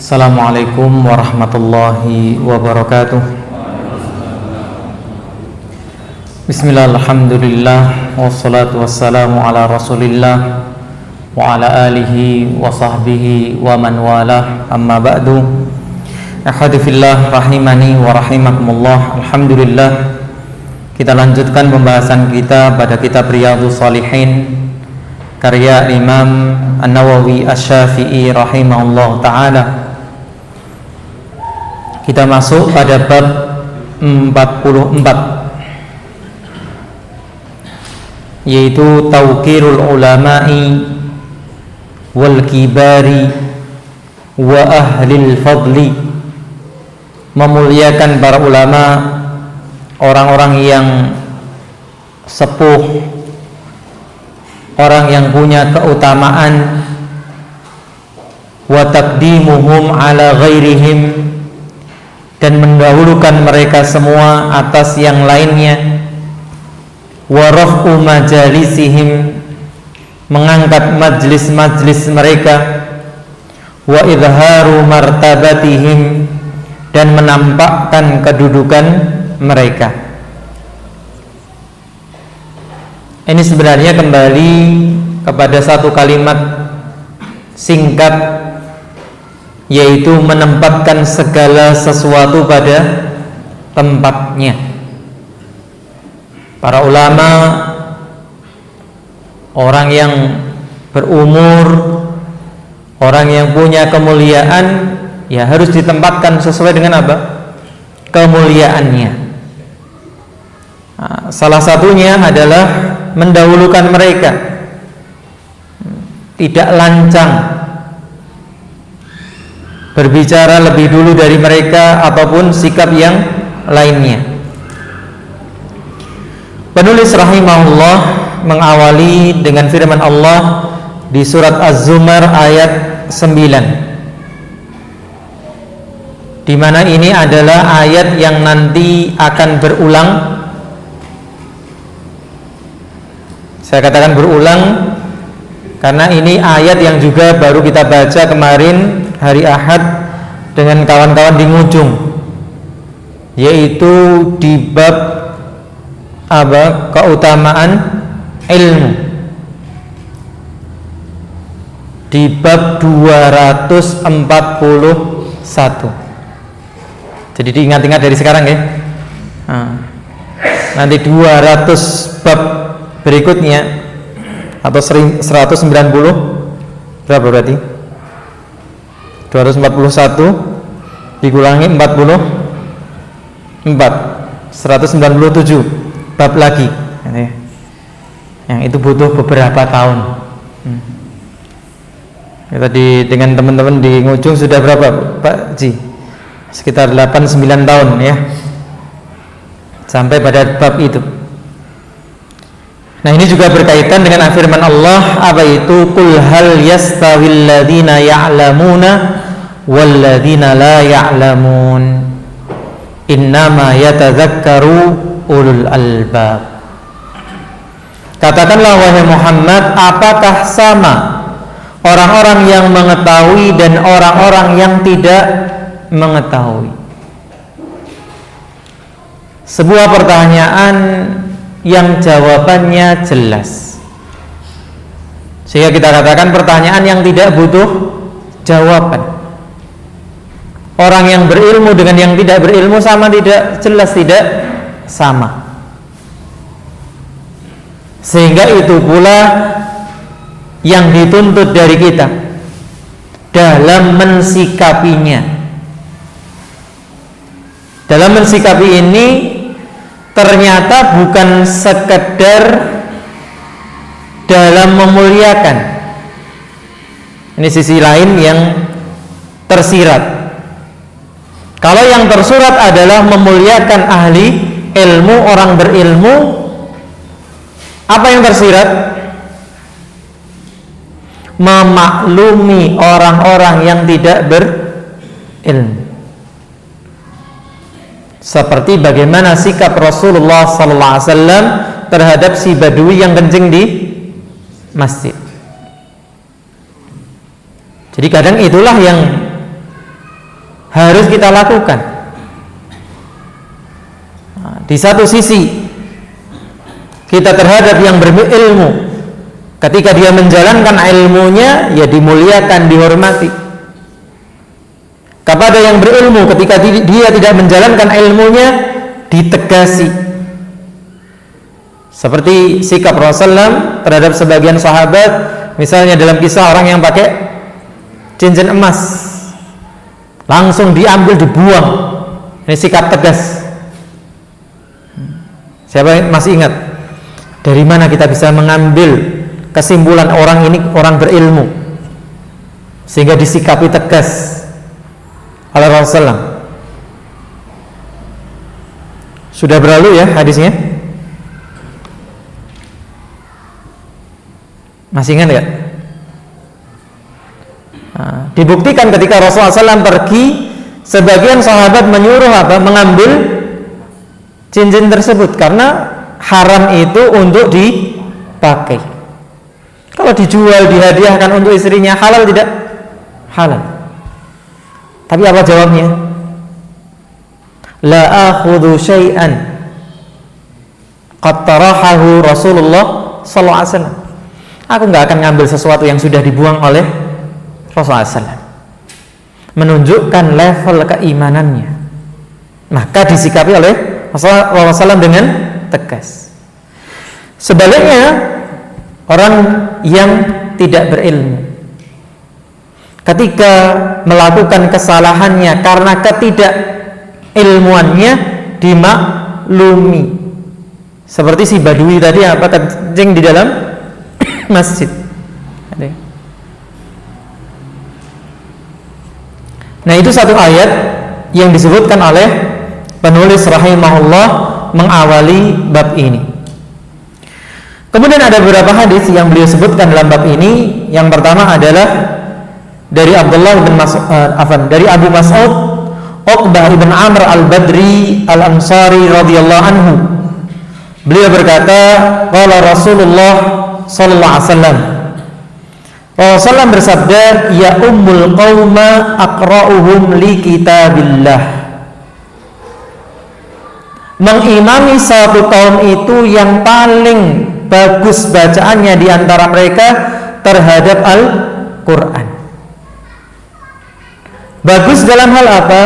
Assalamualaikum warahmatullahi wabarakatuh. Bismillah, alhamdulillah, wassalatu wassalamu ala rasulillah wa ala alihi wa sahbihi wa man walah, amma ba'du. Akhwati fillah rahimani wa rahimakumullah. Alhamdulillah, kita lanjutkan pembahasan kita pada kitab Riyadhus Shalihin karya Imam An-Nawawi Asy-Syafi'i rahimahullah ta'ala. Kita masuk pada bab 44, yaitu tauqirul ulama'i wal kibari wa ahlil fadli, memuliakan para ulama, orang-orang yang sepuh, orang yang punya keutamaan, wa taqdimuhum ala ghairihim, dan mendahulukan mereka semua atas yang lainnya, wa raf'u majalisihim, mengangkat majlis-majlis mereka, wa idharu martabatihim, dan menampakkan kedudukan mereka. Ini sebenarnya kembali kepada satu kalimat singkat, yaitu menempatkan segala sesuatu pada tempatnya. Para ulama, orang yang berumur, orang yang punya kemuliaan, ya harus ditempatkan sesuai dengan apa? Kemuliaannya. Nah, salah satunya adalah mendahulukan mereka, tidak lancang berbicara lebih dulu dari mereka ataupun sikap yang lainnya. Penulis rahimahullah mengawali dengan firman Allah di surat Az-Zumar ayat 9, di mana ini adalah ayat yang nanti akan berulang. Saya katakan berulang karena ini ayat yang juga baru kita baca kemarin hari Ahad dengan kawan-kawan di Ngujung, yaitu di bab apa? Keutamaan ilmu, di bab 241. Jadi diingat-ingat dari sekarang ya. Nanti 200 bab berikutnya atau 190 berapa berarti? 241 dikurangi 44, 197 bab lagi. Yang itu butuh beberapa tahun. Tadi dengan teman-teman di Ngujung sudah berapa Pak Ji? Sekitar 8-9 tahun ya, sampai pada bab itu. Nah, ini juga berkaitan dengan firman Allah, apa itu? Qul hal yastawil ladzina ya'lamuna wal ladzina la ya'lamun, innama yatadzakkaru ulul albab. Katakanlah wahai Muhammad, apakah sama orang-orang yang mengetahui dan orang-orang yang tidak mengetahui? Sebuah pertanyaan yang jawabannya jelas, sehingga kita katakan pertanyaan yang tidak butuh jawaban. Orang yang berilmu dengan yang tidak berilmu sama tidak? Jelas tidak sama. Sehingga itu pula yang dituntut dari kita dalam mensikapinya. Dalam mensikapi ini ternyata bukan sekedar dalam memuliakan. Ini sisi lain yang tersirat. Kalau yang tersurat adalah memuliakan ahli ilmu, orang berilmu, apa yang tersirat? Memaklumi orang-orang yang tidak berilmu. Seperti bagaimana sikap Rasulullah SAW terhadap si Badui yang kencing di masjid. Jadi kadang itulah yang harus kita lakukan. Di satu sisi kita terhadap yang berilmu, ketika dia menjalankan ilmunya, ya dimuliakan, dihormati. Kepada yang berilmu, ketika dia tidak menjalankan ilmunya, ditegasi. Seperti sikap Rasulullah terhadap sebagian sahabat, misalnya dalam kisah orang yang pakai cincin emas, langsung diambil, dibuang. Ini sikap tegas. Siapa masih ingat? Dari mana kita bisa mengambil kesimpulan orang ini orang berilmu sehingga disikapi tegas oleh Rasulullah? Sudah berlalu ya hadisnya? Masih ingat nggak? Dibuktikan ketika Rasulullah SAW pergi, sebagian sahabat menyuruh mengambil cincin tersebut karena haram itu untuk dipakai. Kalau dijual, dihadiahkan untuk istrinya, halal tidak? Halal. Tapi apa jawabnya? La akhudhu syai'an qad tarahahu Rasulullah sallallahu alaihi wasallam. Aku enggak akan ngambil sesuatu yang sudah dibuang oleh Rasulullah SAW. Menunjukkan level keimanannya. Maka disikapi oleh Rasulullah SAW dengan tegas. Sebaliknya, orang yang tidak berilmu, ketika melakukan kesalahannya karena ketidakilmuannya, dimaklumi. Seperti si Badui tadi, kencing di dalam masjid. Nah, itu satu ayat yang disebutkan oleh penulis rahimahullah mengawali bab ini. Kemudian ada beberapa hadis yang beliau sebutkan dalam bab ini. Yang pertama adalah dari Abdullah bin Mas'ud, dari Abu Mas'ud Uqbah ibn Amr al-Badri al-Ansari radhiyallahu anhu. Beliau berkata, qala Rasulullah sallallahu alaihi wasallam, Rasulullah bersabda, ya ummul qauma aqra'uhum li kitabillah. Mengimami satu kaum itu yang paling bagus bacaannya di antara mereka terhadap Al-Quran. Bagus dalam hal apa?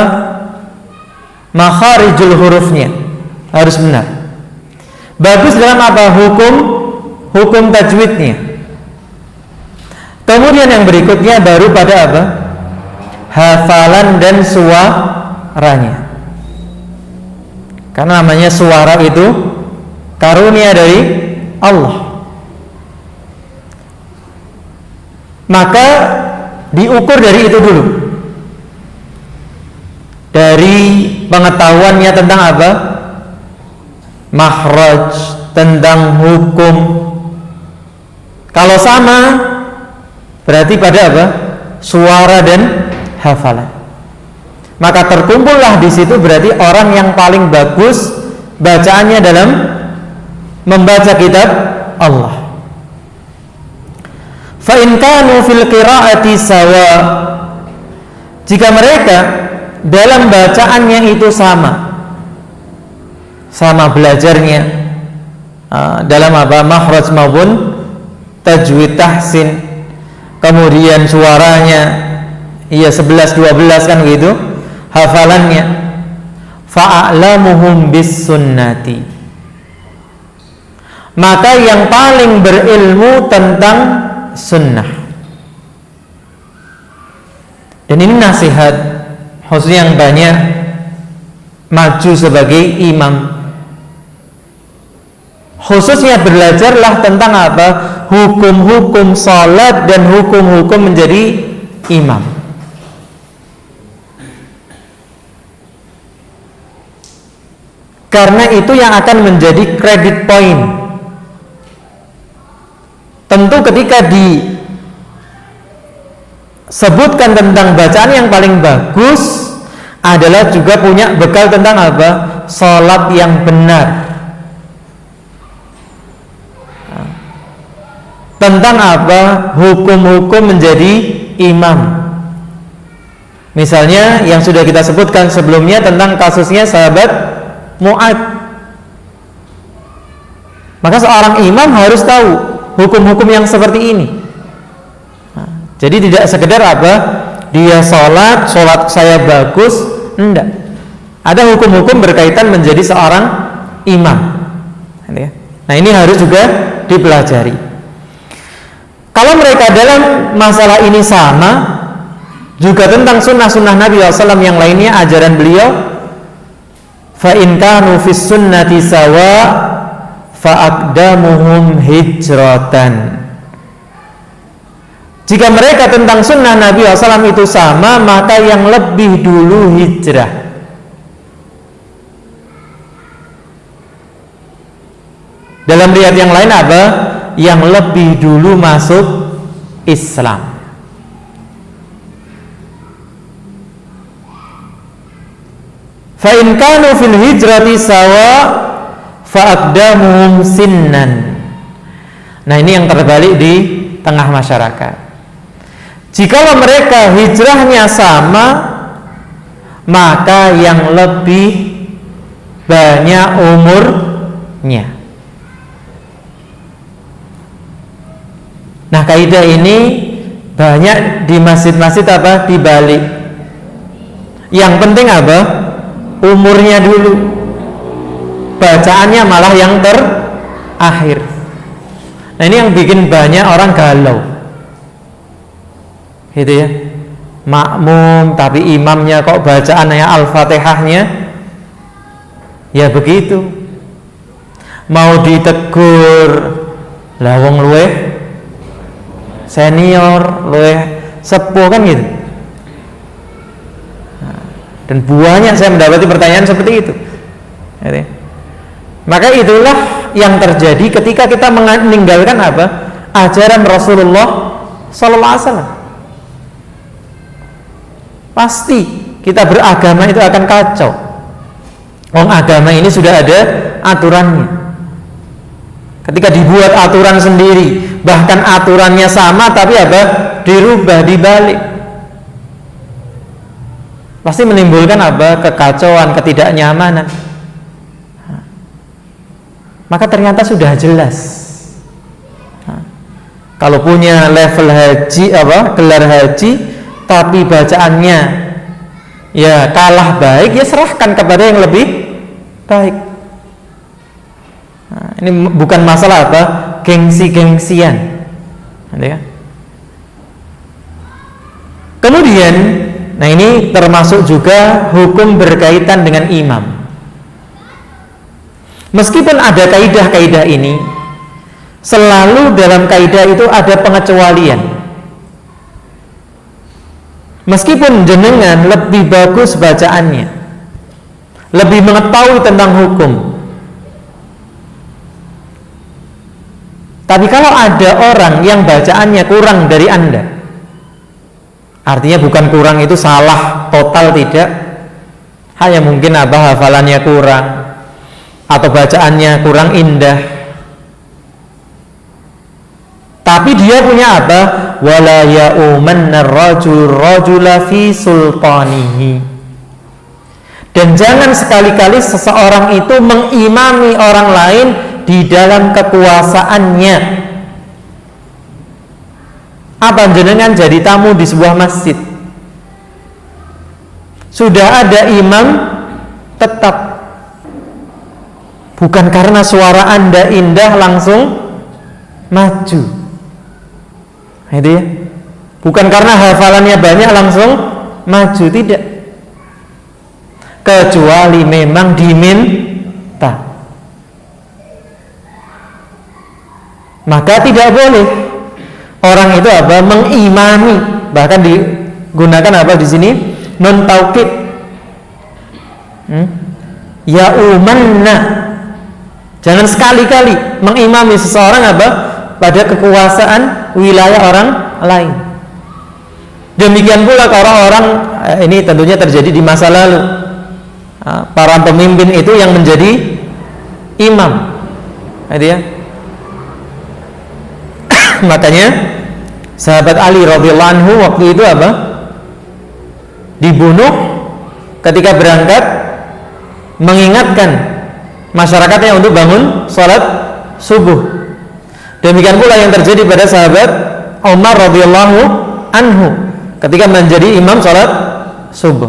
Makharijul hurufnya harus benar. Bagus dalam apa? Hukum tajwidnya. Kemudian yang berikutnya baru pada apa? Hafalan dan suaranya. Karena namanya suara itu karunia dari Allah. Maka diukur dari itu dulu. Dari pengetahuannya tentang apa? Makhraj, tentang hukum. Kalau sama, berarti pada apa? Suara dan hafalan. Maka terkumpullah di situ berarti orang yang paling bagus bacaannya dalam membaca kitab Allah. Fa in kanu fil qiraati sawa. Jika mereka dalam bacaannya itu sama belajarnya dalam apa? Makhraj maupun tajwid, tahsin, kemudian suaranya iya 11 12 kan gitu, hafalannya, fa'alamuhum bis sunnati, maka yang paling berilmu tentang sunnah. Dan ini nasihat khususnya yang banyak maju sebagai imam, khususnya belajarlah tentang apa? Hukum-hukum salat dan hukum-hukum menjadi imam. Karena itu yang akan menjadi credit point. Tentu ketika disebutkan tentang bacaan yang paling bagus adalah juga punya bekal tentang apa? Salat yang benar. Tentang apa? Hukum-hukum menjadi imam. Misalnya yang sudah kita sebutkan sebelumnya tentang kasusnya sahabat Mu'ad. Maka seorang imam harus tahu hukum-hukum yang seperti ini. Jadi tidak sekedar dia sholat saya bagus, enggak. Ada hukum-hukum berkaitan menjadi seorang imam. Nah, ini harus juga dipelajari. Kalau mereka dalam masalah ini sama, juga tentang sunnah-sunnah Nabi SAW yang lainnya, ajaran beliau, fa in kanu fis sunnati sawa fa aqdamuhum hijratan. Jika mereka tentang sunnah Nabi SAW itu sama, maka yang lebih dulu hijrah. Dalam riwayat yang lain yang lebih dulu masuk Islam. Fa in kanu fil hijrati sawa fa aqdamuhum sinnan. Nah, ini yang terbalik di tengah masyarakat. Jikalau mereka hijrahnya sama, maka yang lebih banyak umurnya. Nah, kaidah ini banyak di masjid-masjid dibalik. Yang penting umurnya dulu. Bacaannya malah yang terakhir. Nah, ini yang bikin banyak orang galau. Gitu ya. Makmum tapi imamnya kok bacaannya Al-Fatihahnya ya begitu. Mau ditegur, lah wong luweh senior, luweh sepuh kan gitu. Dan banyak saya mendapati pertanyaan seperti itu. Gitu ya. Maka itulah yang terjadi ketika kita meninggalkan ajaran Rasulullah Sallallahu Alaihi Wasallam. Pasti kita beragama itu akan kacau. Agama ini sudah ada aturannya. Ketika dibuat aturan sendiri, bahkan aturannya sama tapi dirubah, dibalik, pasti menimbulkan kekacauan, ketidaknyamanan. Maka ternyata sudah jelas. Kalau punya level haji gelar haji tapi bacaannya ya kalah baik, ya serahkan kepada yang lebih baik. Nah, ini bukan masalah gengsi-gengsian. Ya. Kemudian, nah ini termasuk juga hukum berkaitan dengan imam. Meskipun ada kaidah-kaidah ini, selalu dalam kaidah itu ada pengecualian. Meskipun jenengan lebih bagus bacaannya, lebih mengetahui tentang hukum, tapi kalau ada orang yang bacaannya kurang dari Anda, artinya bukan kurang itu salah total, tidak, hanya mungkin hafalannya kurang atau bacaannya kurang indah, tapi dia punya wala ya'umanna rajula fi sultanihi, dan jangan sekali-kali seseorang itu mengimami orang lain di dalam kekuasaannya. Jenengan jadi tamu di sebuah masjid, sudah ada imam tetap, bukan karena suara Anda indah langsung maju. Itu ya. Bukan karena hafalannya banyak langsung maju, tidak. Kecuali memang diminta. Maka tidak boleh orang itu mengimami, bahkan digunakan di sini non taukid. Ya umanna. Jangan sekali-kali mengimami seseorang pada kekuasaan wilayah orang lain. Demikian pula orang-orang, ini tentunya terjadi di masa lalu, para pemimpin itu yang menjadi imam, gitu ya. Makanya sahabat Ali radhiyallahu anhu waktu itu dibunuh ketika berangkat, mengingatkan masyarakatnya untuk bangun sholat subuh. Demikian pula yang terjadi pada sahabat Umar radhiyallahu anhu ketika menjadi imam sholat subuh.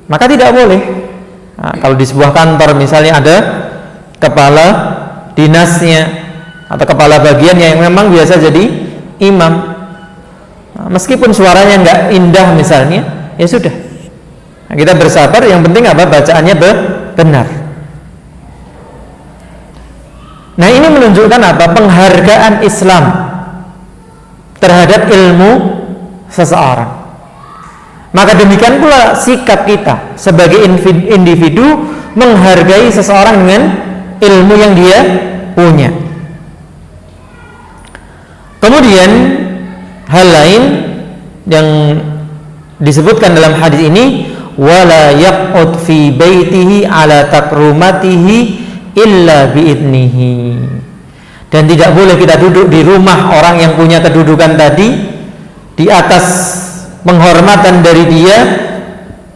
Maka tidak boleh. Nah, kalau di sebuah kantor misalnya ada kepala dinasnya atau kepala bagiannya yang memang biasa jadi imam, nah, meskipun suaranya nggak indah misalnya, ya sudah. Nah, kita bersabar. Yang penting apa? Bacaannya benar. Nah, ini menunjukkan apa? Penghargaan Islam terhadap ilmu seseorang. Maka demikian pula sikap kita sebagai individu menghargai seseorang dengan ilmu yang dia punya. Kemudian hal lain yang disebutkan dalam hadis ini, wala yaqud fi baitihi ala takrumatihi illa biidnihi. Dan tidak boleh kita duduk di rumah orang yang punya kedudukan tadi di atas penghormatan dari dia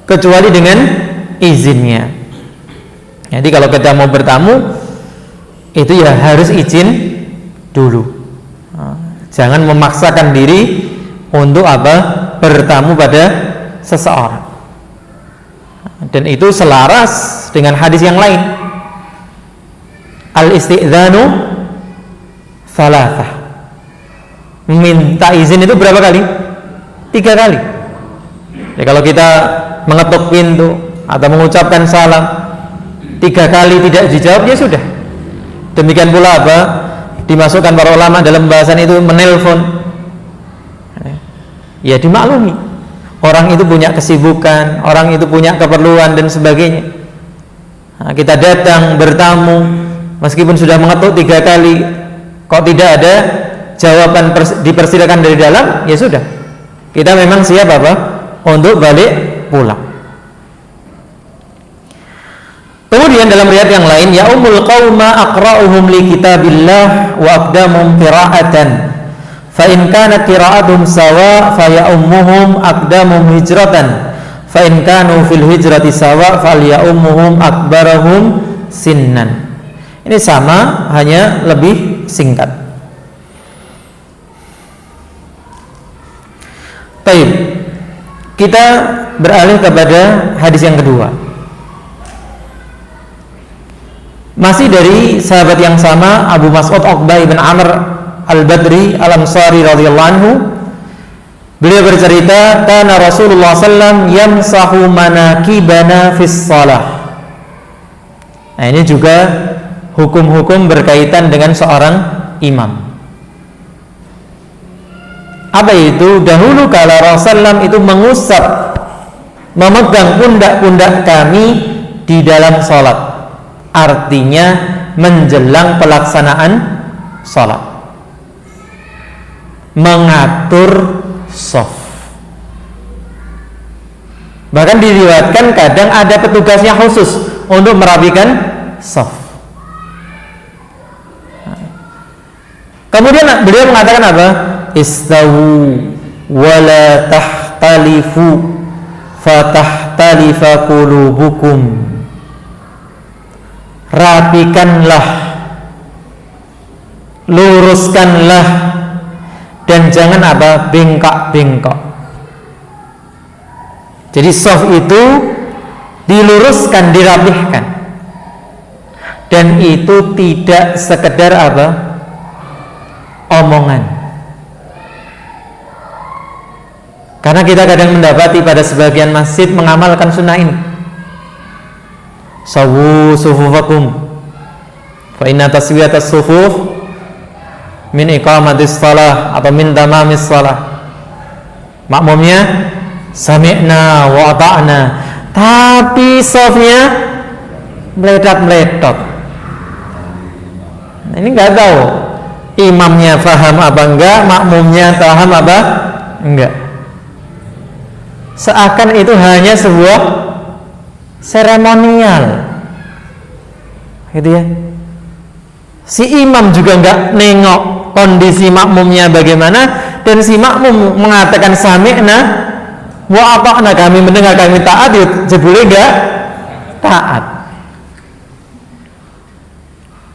kecuali dengan izinnya. Jadi kalau kita mau bertamu itu ya harus izin dulu. Jangan memaksakan diri untuk apa? Bertamu pada seseorang. Dan itu selaras dengan hadis yang lain. Al-isti'dzanu thalathah. Minta izin itu berapa kali? 3 kali. Ya, kalau kita mengetuk pintu atau mengucapkan salam 3 kali tidak dijawab, ya sudah. Demikian pula apa? Dimasukkan para ulama dalam bahasan itu menelpon. Ya dimaklumi. Orang itu punya kesibukan, orang itu punya keperluan dan sebagainya. Nah, kita datang bertamu, meskipun sudah mengetuk 3 kali, kok tidak ada jawaban dipersilakan dari dalam, ya sudah. Kita memang siap apa? Untuk balik pulang. Kemudian dalam riwayat yang lain, ya ummul qauma aqra'uhum li kitabillah wa aqdamuhum qira'atan. Fa in kana qira'atuhum sawa fa ya ummuhum aqdamuhum hijratan. Fa in kanu fil hijrati sawa fal ya ummuhum akbarahum sinnan. Ini sama, hanya lebih singkat. Baik, kita beralih kepada hadis yang kedua. Masih dari sahabat yang sama, Abu Mas'ud Uqbah bin Amr al-Badri al-Ansari radhiyallahu anhu. Beliau bercerita, kana Rasulullah sallam yamsahu manakibana fis shalah. Nah, ini juga hukum-hukum berkaitan dengan seorang imam. Apa itu? Dahulu kala Rasulullah itu mengusap, memegang pundak-pundak kami di dalam sholat. Artinya menjelang pelaksanaan sholat, mengatur shaf. Bahkan diriwayatkan kadang ada petugasnya khusus untuk merapikan shaf. Kemudian beliau mengatakan apa? Istawu wala tahtalifu fatahtalifa qulubukum. Rapikanlah, luruskanlah, dan jangan apa? Bengkak-bengkok. Jadi shaf itu diluruskan, dirapihkan, dan itu tidak sekedar apa? Omongan. Karena kita kadang mendapati pada sebagian masjid mengamalkan sunnah ini. Sawu sufufakum fa inna taswiyatas sufuf min iqamatis shalah atau min tamamis shalah. Makmumnya sami'na wa ata'na, tapi shafnya meledak-meledok. Nah, ini nggak tahu imamnya paham apa enggak, makmumnya paham apa enggak. Seakan itu hanya sebuah seremonial, gitu ya. Si imam juga enggak nengok kondisi makmumnya bagaimana, dan si makmum mengatakan sami'na Wa ata'na, kami mendengar, kami taat, jebule enggak taat.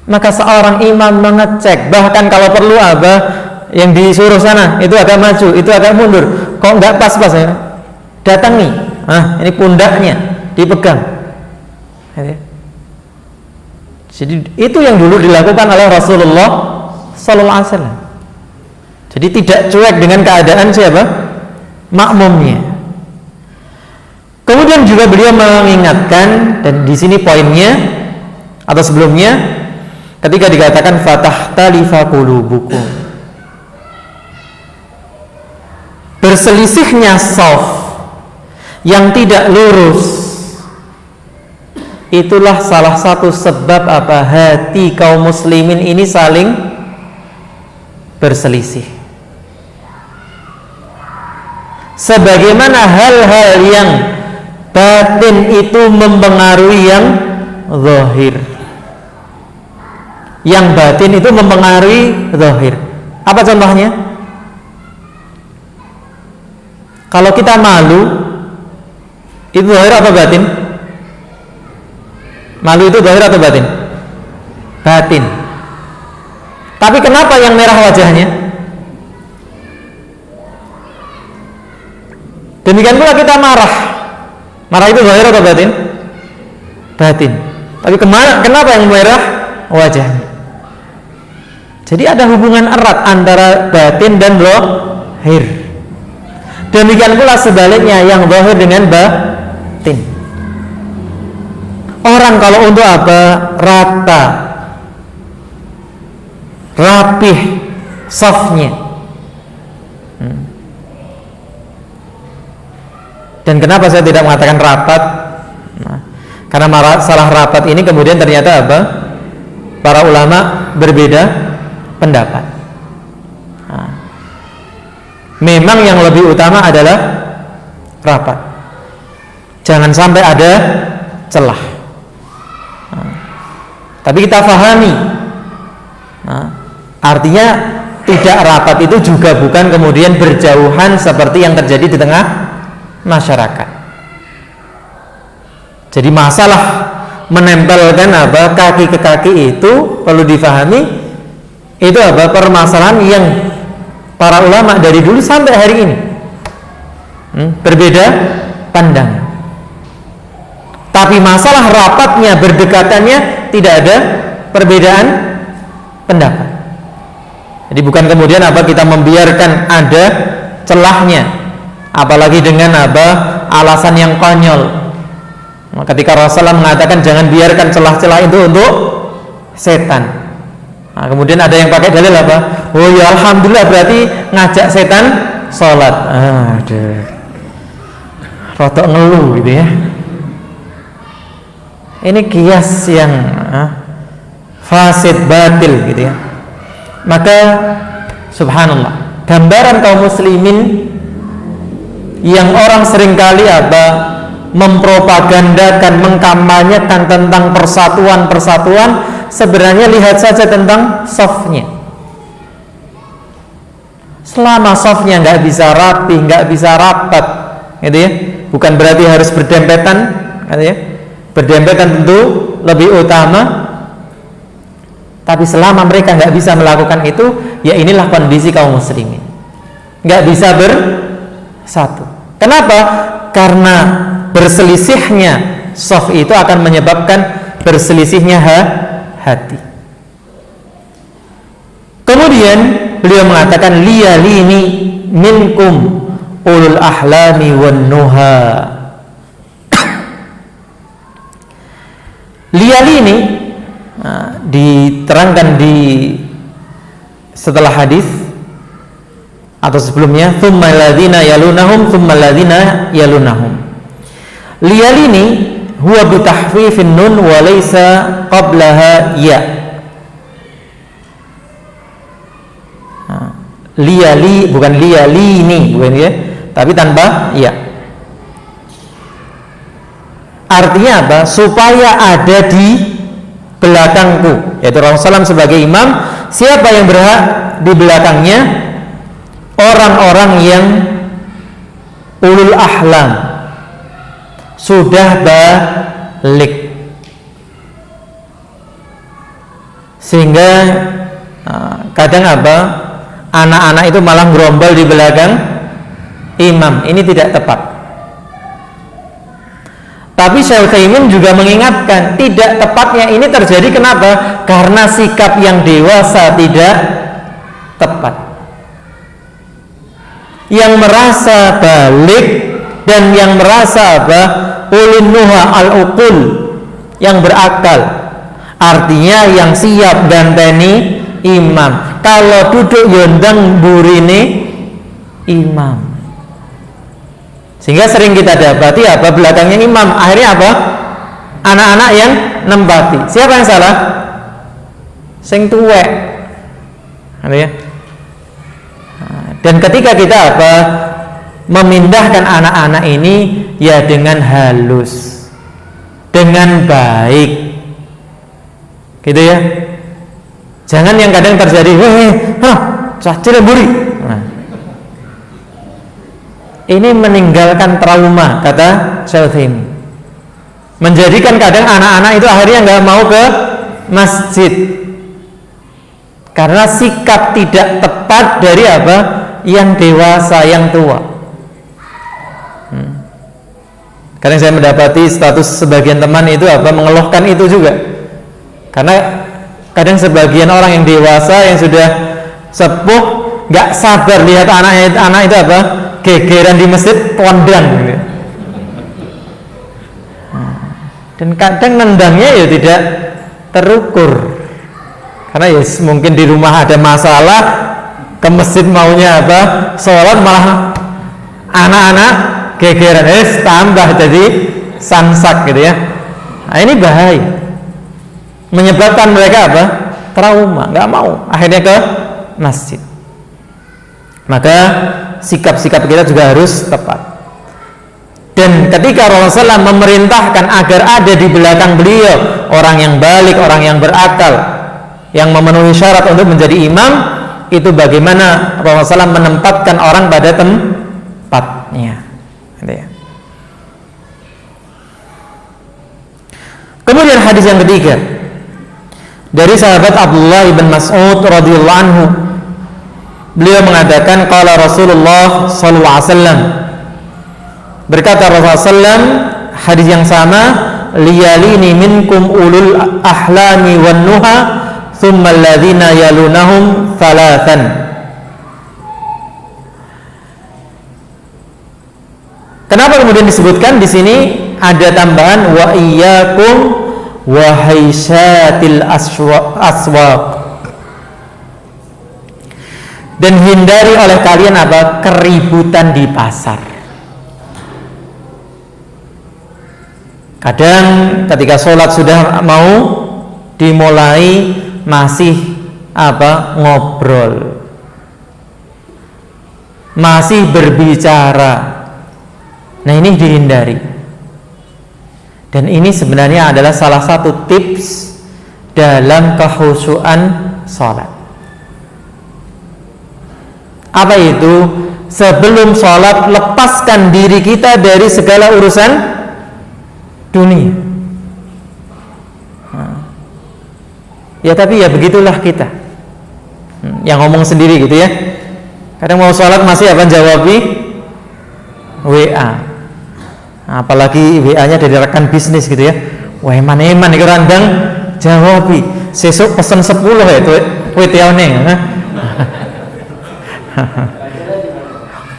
Maka seorang imam mengecek, bahkan kalau perlu yang disuruh sana itu agak maju, itu agak mundur, kok enggak pas-pas ya, datangi, ini pundaknya dipegang. Jadi itu yang dulu dilakukan oleh Rasulullah Sallallahu Alaihi Wasallam. Jadi tidak cuek dengan keadaan siapa? Makmumnya. Kemudian juga beliau mengingatkan, dan di sini poinnya atau sebelumnya, ketika dikatakan fatahtalifa qulubukum, berselisihnya shaf yang tidak lurus, itulah salah satu sebab hati kaum muslimin ini saling berselisih. Sebagaimana hal-hal yang batin itu mempengaruhi yang zahir, yang batin itu mempengaruhi zahir. Apa contohnya? Kalau kita malu, itu zahir atau batin? Malu itu zahir atau batin? Batin. Tapi kenapa yang merah wajahnya? Demikian pula kita marah. Marah itu zahir atau batin? Batin. Tapi kenapa yang merah wajahnya? Jadi ada hubungan erat antara batin dan zahir. Demikian pula sebaliknya, yang zahir dengan batin. Orang kalau untuk rata, rapih safnya. Dan kenapa saya tidak mengatakan rapat? Karena masalah rapat ini kemudian ternyata para ulama berbeda pendapat. Memang yang lebih utama adalah rapat. Jangan sampai ada celah. Tapi kita pahami, artinya tidak rapat itu juga bukan kemudian berjauhan seperti yang terjadi di tengah masyarakat. Jadi masalah menempelkan kaki ke kaki itu perlu difahami, itu permasalahan yang para ulama dari dulu sampai hari ini berbeda pandangan. Tapi masalah rapatnya, berdekatannya tidak ada perbedaan pendapat. Jadi bukan kemudian kita membiarkan ada celahnya, apalagi dengan alasan yang konyol. Ketika Rasulullah mengatakan jangan biarkan celah-celah itu untuk setan. Kemudian ada yang pakai dalil oh ya alhamdulillah berarti ngajak setan sholat. Rotok ngeluh gitu ya. Ini kias yang fasid batil gitu ya. Maka subhanallah, gambaran kaum muslimin yang orang seringkali mempropagandakan, mengkampanyekan tentang persatuan, sebenarnya lihat saja tentang safnya. Selama safnya nggak bisa rapi, nggak bisa rapat, gitu ya. Bukan berarti harus berdempetan, gitu ya. Berdempetan tentu lebih utama. Tapi selama mereka nggak bisa melakukan itu, ya inilah kondisi kaum muslimin. Nggak bisa bersatu. Kenapa? Karena berselisihnya shaf itu akan menyebabkan berselisihnya hati. Kemudian beliau mengatakan liyalini minkum ulul ahlami wan nuha. Liyalini diterangkan setelah hadis atau sebelumnya, thumma alladhina yalunahum thumma alladhina yalunahum. Liyalini huwa bitahfifin nun wa laysa qablaha ya. Liyali bukan liyalini, bukan ya, tapi tanpa ya. Artinya supaya ada di belakangku, yaitu Rasulullah sebagai imam. Siapa yang berhak di belakangnya? Orang-orang yang ulul ahlam, sudah balik, sehingga kadang anak-anak itu malah gerombol di belakang imam. Ini tidak tepat. Tapi Syekh Utsaimin juga mengingatkan, tidak tepatnya ini terjadi kenapa? Karena sikap yang dewasa tidak tepat. Yang merasa balik dan yang merasa ulun nuha al-uqul, yang berakal, artinya yang siap ganteni imam. Kalau duduk yondang burine imam. Sehingga sering kita dapati belakangnya imam, akhirnya anak-anak yang nempati. Siapa yang salah? Sing tuwek. Ya. Dan ketika kita memindahkan anak-anak ini ya dengan halus, dengan baik, gitu ya. Jangan yang kadang terjadi, cah cilemburi. Ini meninggalkan trauma, kata Syekh Utsaimin. Menjadikan kadang anak-anak itu akhirnya nggak mau ke masjid karena sikap tidak tepat dari yang dewasa, yang tua. Kadang saya mendapati status sebagian teman itu mengeluhkan itu juga, karena kadang sebagian orang yang dewasa yang sudah sepuh nggak sabar lihat anak itu gegeran di masjid, tondang gitu. Dan kadang nendangnya ya tidak terukur, karena ya mungkin di rumah ada masalah, ke masjid maunya sholat, malah anak-anak gegeran, tambah jadi sansak gitu ya. Nah, ini bahaya, menyebabkan mereka trauma, nggak mau akhirnya ke masjid. Maka sikap-sikap kita juga harus tepat. Dan ketika Rasulullah SAW memerintahkan agar ada di belakang beliau orang yang balik, orang yang berakal, yang memenuhi syarat untuk menjadi imam, itu bagaimana Rasulullah SAW menempatkan orang pada tempatnya. Kemudian hadis yang ketiga dari sahabat Abdullah bin Mas'ud radhiyallahu anhu, beliau mengatakan, qala Rasulullah sallallahu alaihi wasallam, berkata Rasulullah sallam, hadis yang sama, liyalini minkum ulul ahlami wan nuha thumma alladhina yalunahum thalathan. Kenapa kemudian disebutkan di sini ada tambahan wa iyyakum wa haisyatil aswaq, dan hindari oleh kalian keributan di pasar. Kadang ketika sholat sudah mau dimulai masih ngobrol, masih berbicara. Nah, ini dihindari. Dan ini sebenarnya adalah salah satu tips dalam kekhusyuan sholat. Apa itu? Sebelum sholat, lepaskan diri kita dari segala urusan dunia. Ya tapi ya begitulah kita, yang ngomong sendiri gitu ya. Kadang mau sholat masih jawabi WA, apalagi WA-nya dari rekan bisnis gitu ya. Wah, eman-eman iki randang jawabi. Sesuk pesen 10 ya itu WT-ne.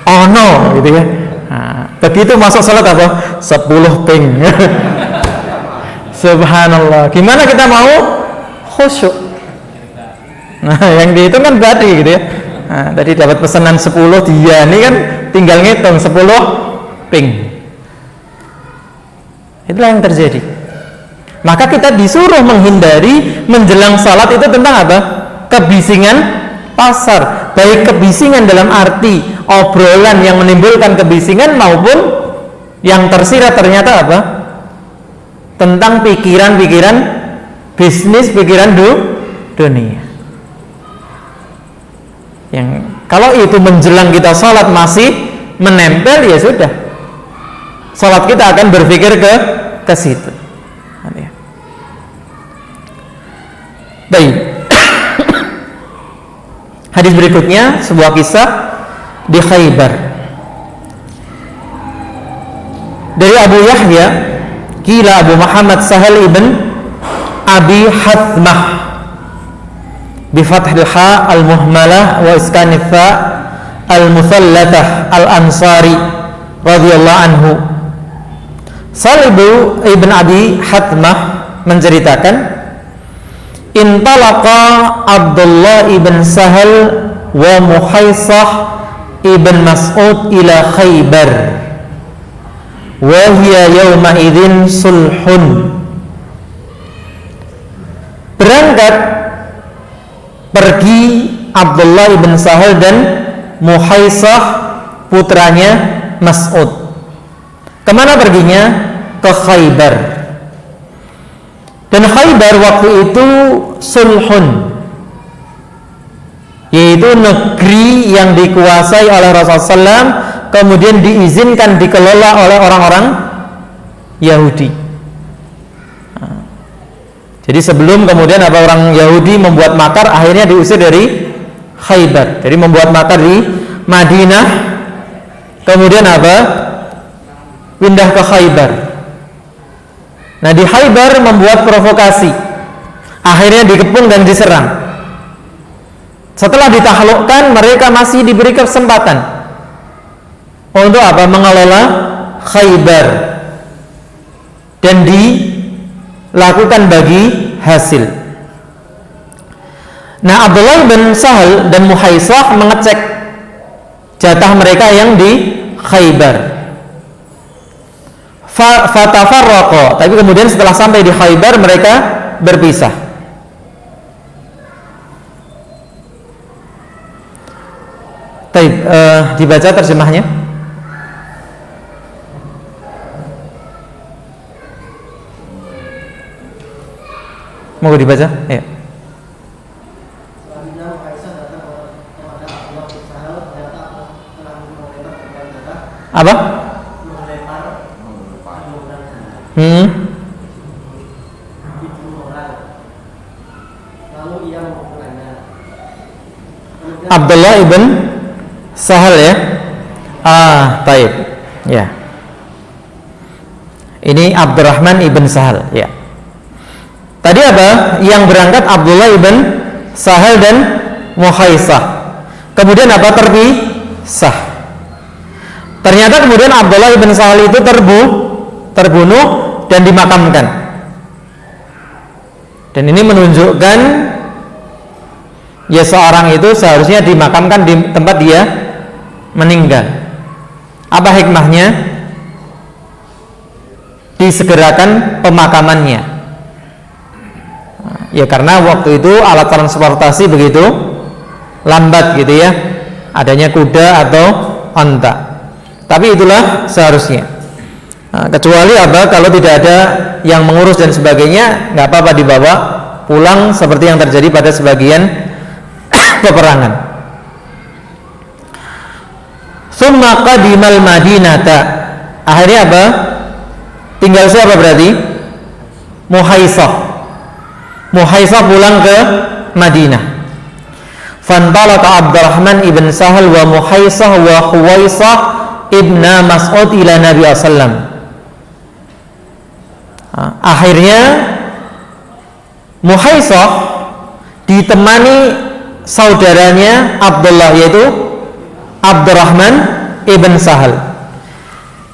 Ono gitu ya. Begitu masuk sholat 10 ping. Subhanallah. Gimana kita mau khusyuk? Nah, yang dihitung kan tadi gitu ya. Nah, tadi dapat pesanan 10, dia ini kan tinggal ngitung 10 ping. Itulah yang terjadi. Maka kita disuruh menghindari menjelang salat itu tentang kebisingan pasar. Baik kebisingan dalam arti obrolan yang menimbulkan kebisingan, maupun yang tersirat ternyata tentang pikiran-pikiran bisnis, pikiran dunia. Yang kalau itu menjelang kita sholat masih menempel, ya sudah, salat kita akan berpikir ke situ. Baik. Hadis berikutnya sebuah kisah di Khaybar. Dari Abu Yahya, qila Abu Muhammad Sahal ibn Abi Hathmah bi fathil ha al-muhmalah wa iskanif fa al-muthallatah al-ansari radhiyallahu anhu. Sahal ibn Abi Hathmah menceritakan, intalaqa Abdullah ibn Sahal wa Muhaisah ibn Mas'ud ila Khaybar wa hiya yawma idzin sulhun. Berangkat pergi Abdullah ibn Sahal dan Muhaisah putranya Mas'ud. Kemana perginya? Ke Khaybar. Dan Khaybar waktu itu sulhun, yaitu negeri yang dikuasai oleh Rasulullah SAW, kemudian diizinkan dikelola oleh orang-orang Yahudi. Jadi sebelum kemudian orang Yahudi membuat makar, akhirnya diusir dari Khaybar. Jadi membuat makar di Madinah, kemudian pindah ke Khaybar. Nah, di Khaybar membuat provokasi, akhirnya dikepung dan diserang. Setelah ditaklukkan, mereka masih diberi kesempatan untuk mengelola Khaybar dan dilakukan bagi hasil. Nah, Abdullah bin Sahal dan Muhaisah mengecek jatah mereka yang di Khaybar. Fatafarraqa, tapi kemudian setelah sampai di Khaybar mereka berpisah. Baik, dibaca terjemahnya. Mau dibaca? Ya. Apa? Abdullah ibn Sahal ya. Baik. Ya. Ini Abdurrahman ibn Sahal ya. Tadi yang berangkat Abdullah ibn Sahal dan Muhaisah. Kemudian terpisah. Ternyata kemudian Abdullah ibn Sahal itu terbunuh dan dimakamkan. Dan ini menunjukkan ya seorang itu seharusnya dimakamkan di tempat dia meninggal. Apa hikmahnya? Disegerakan pemakamannya. Ya karena waktu itu alat transportasi begitu lambat gitu ya, adanya kuda atau onta. Tapi itulah seharusnya. Kecuali kalau tidak ada yang mengurus dan sebagainya, nggak apa-apa dibawa pulang seperti yang terjadi pada sebagian peperangan. Summa qadimal Madinata. Akhirnya tinggal siapa berarti? Muhaisah pulang ke Madinah. Fantalaka Abdurrahman ibn Sahal wa Muhaisah wa Khuwaisah ibna Mas'ud ila Nabi sallam. Akhirnya Muhaisah ditemani saudaranya Abdullah, yaitu Abdurrahman ibn Sahal.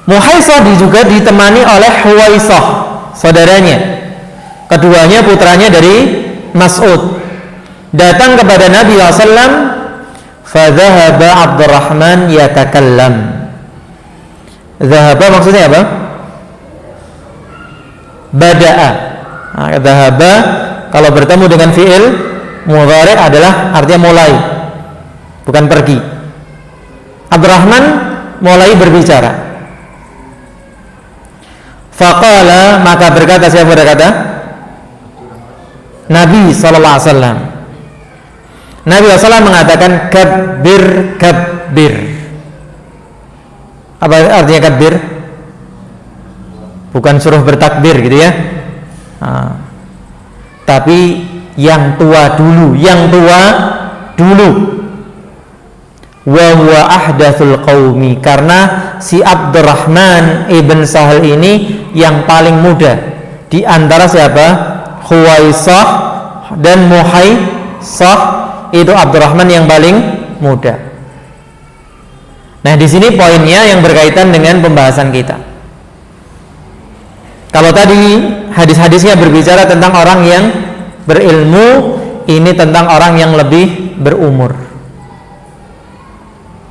Muhaisah juga ditemani oleh Khuwaisah, saudaranya. Keduanya putranya dari Mas'ud. Datang kepada Nabi SAW. Fadhahaba Abdurrahman yatakallam. Dhahaba maksudnya apa? Bada'a. Dhahaba kalau bertemu dengan fi'il mudhari' adalah artinya mulai, bukan pergi. Abdurrahman mulai berbicara. Faqala, maka berkata, siapa berkata? Nabi sallallahu alaihi wasallam. Nabi sallallahu mengatakan kabbir kabbir. Apa artinya takbir? Bukan suruh bertakbir gitu ya. Tapi yang tua dulu, wa huwa ahdathul qaumi, karena si Abdurrahman ibn Sahal ini yang paling muda di antara siapa? Khuwaisah dan Muhaisah, itu Abdurrahman yang paling muda. Nah, di sini poinnya yang berkaitan dengan pembahasan kita. Kalau tadi hadis-hadisnya berbicara tentang orang yang berilmu, ini tentang orang yang lebih berumur.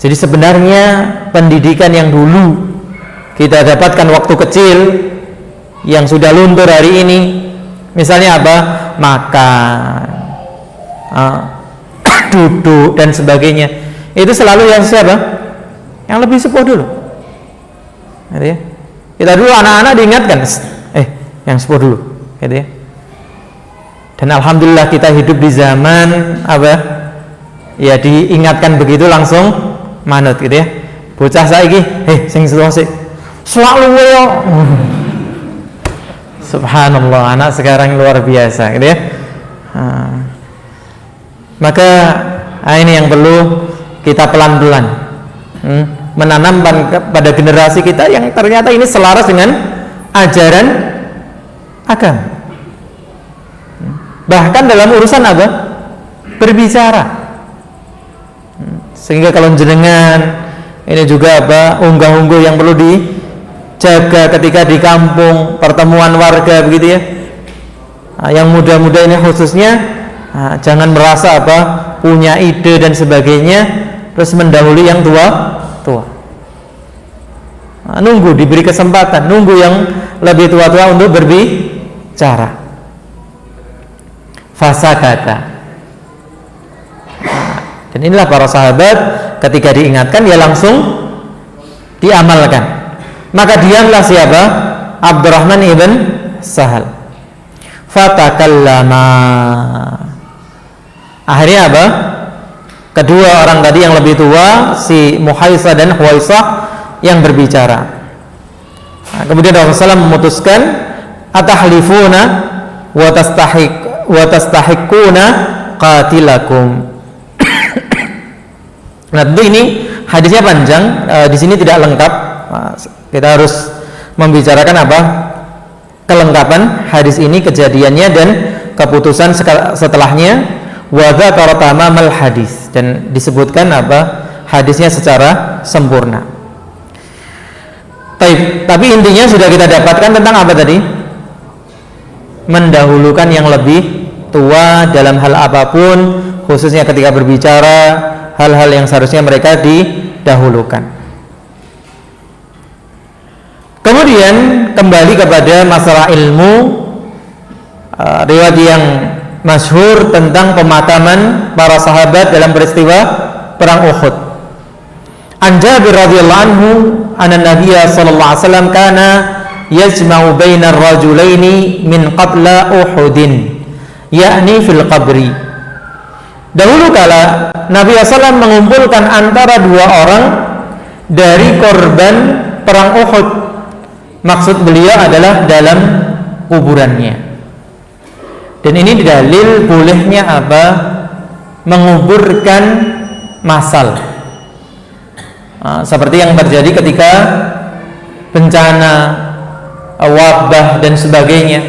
Jadi sebenarnya pendidikan yang dulu kita dapatkan waktu kecil yang sudah luntur hari ini, misalnya apa? Makan, duduk dan sebagainya, itu selalu yang siapa? Yang lebih sepuh dulu. Gitu ya. Kita dulu anak-anak diingatkan, yang sepuh dulu, gitu ya. Dan alhamdulillah kita hidup di zaman apa? Ya diingatkan begitu langsung manut gitu ya. Bocah saiki, sing selesai selalu yo. Subhanallah, anak sekarang luar biasa gitu ya. Maka ini yang perlu kita pelan-pelan menanamkan pada generasi kita yang ternyata ini selaras dengan ajaran agama. Bahkan dalam urusan apa? Berbicara. Sehingga kalau jenengan ini juga apa? Unggah-ungguh yang perlu dijaga ketika di kampung, pertemuan warga begitu ya. Yang muda-muda ini khususnya jangan merasa apa? Punya ide dan sebagainya terus mendahului yang tua. Nunggu diberi kesempatan, nunggu yang lebih tua-tua untuk berbicara. Fasakata. Dan inilah para sahabat ketika diingatkan ya langsung diamalkan. Maka diamlah siapa? Abdurrahman ibn Sahal. Fatakallama. Akhirnya apa? Kedua orang tadi yang lebih tua, si Muhaisah dan Khuwaisah, yang berbicara. Kemudian Rasulullah SAW memutuskan, atahlifuna wa tastahiquna qatilakum. Nah, tentu ini hadisnya panjang, di sini tidak lengkap. Kita harus membicarakan apa? Kelengkapan hadis ini, kejadiannya dan keputusan setelahnya. Wa dzakara tamamal hadis, dan disebutkan apa? Hadisnya secara sempurna. Tapi intinya sudah kita dapatkan tentang apa tadi? Mendahulukan yang lebih tua dalam hal apapun, khususnya ketika berbicara, hal-hal yang seharusnya mereka didahulukan. Kemudian kembali kepada masalah ilmu, riwayat yang masyhur tentang pemakaman para sahabat dalam peristiwa perang Uhud. An Jabir radhiyallahu anhu anna Nabiyya sallallahu alaihi wasallam kana yajma'u bainar rajulaini min qabla Uhudin, yakni fil qabri. Dahulu kala Nabi SAW mengumpulkan antara dua orang dari korban perang Uhud. Maksud beliau adalah dalam kuburannya. Dan ini dalil bolehnya apa? Menguburkan massal. Seperti yang terjadi ketika bencana, wabah dan sebagainya.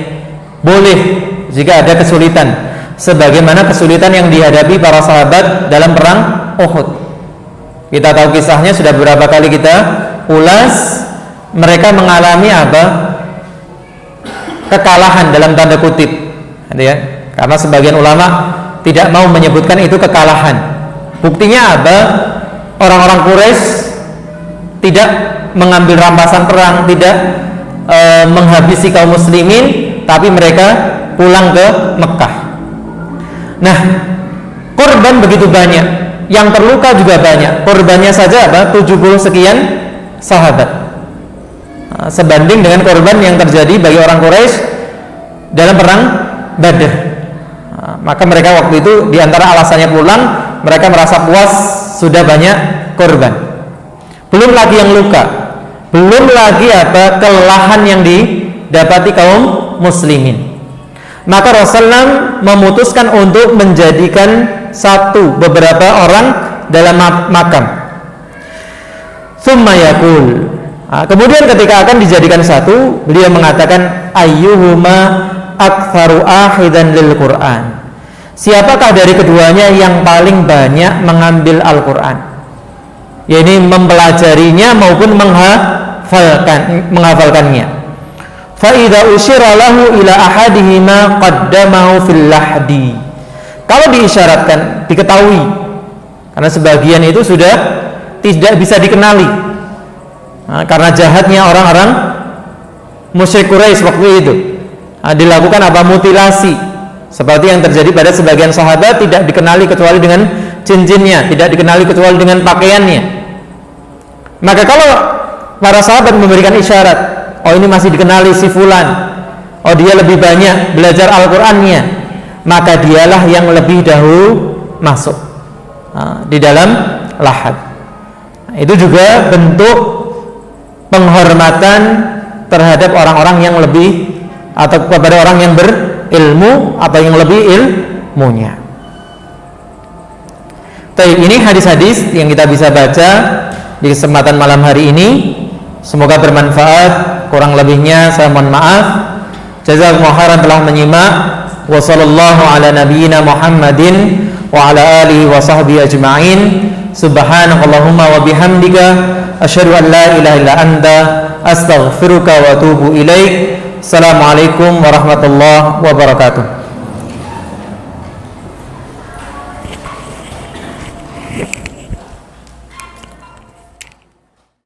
Boleh jika ada kesulitan, sebagaimana kesulitan yang dihadapi para sahabat dalam perang Uhud. Kita tahu kisahnya, sudah beberapa kali kita ulas. Mereka mengalami apa? Kekalahan dalam tanda kutip, ya. Karena sebagian ulama tidak mau menyebutkan itu kekalahan. Buktinya apa? Orang-orang Quraisy tidak mengambil rampasan perang, tidak menghabisi kaum muslimin, tapi mereka pulang ke Mekah. Nah, korban begitu banyak, yang terluka juga banyak. Korbannya saja apa? 70 sekian sahabat. Sebanding dengan korban yang terjadi bagi orang Quraisy dalam perang Badr. Maka mereka waktu itu diantara alasannya pulang, mereka merasa puas sudah banyak korban. Belum lagi yang luka. belum lagi kelelahan yang didapati kaum muslimin. Maka Rasulullah memutuskan untuk menjadikan beberapa orang dalam makam. Tsumma yaqul, kemudian ketika akan dijadikan satu, beliau mengatakan ayyuhuma aktsaru akhidan lil Qur'an. Siapakah dari keduanya yang paling banyak mengambil Al-Qur'an? Yaitu mempelajarinya maupun menghafalkannya. Fa idza usyira lahu ila ahadihima qaddamahu fil lahdi. Kalau diisyaratkan, diketahui, karena sebagian itu sudah tidak bisa dikenali, karena jahatnya orang-orang musyrik Quraisy waktu itu, dilakukan mutilasi, seperti yang terjadi pada sebagian sahabat, tidak dikenali kecuali dengan cincinnya, tidak dikenali kecuali dengan pakaiannya. Maka kalau para sahabat memberikan isyarat, oh ini masih dikenali si fulan, oh dia lebih banyak belajar Al-Qur'annya, maka dialah yang lebih dahulu masuk di dalam lahad. Itu juga bentuk penghormatan terhadap orang-orang yang lebih, atau kepada orang yang berilmu atau yang lebih ilmunya. Ini hadis-hadis yang kita bisa baca di kesempatan malam hari ini. Semoga bermanfaat. Kurang lebihnya saya mohon maaf. Jazakumullahu khairan telah menyimak. Wa sallallahu ala nabiyyina Muhammadin wa ala alihi wa sahbihi ajma'in. Subhanakallahumma wa bihamdika asyhadu an la ilaha illa anta astaghfiruka wa atubu ilaik. Assalamualaikum warahmatullahi wabarakatuh.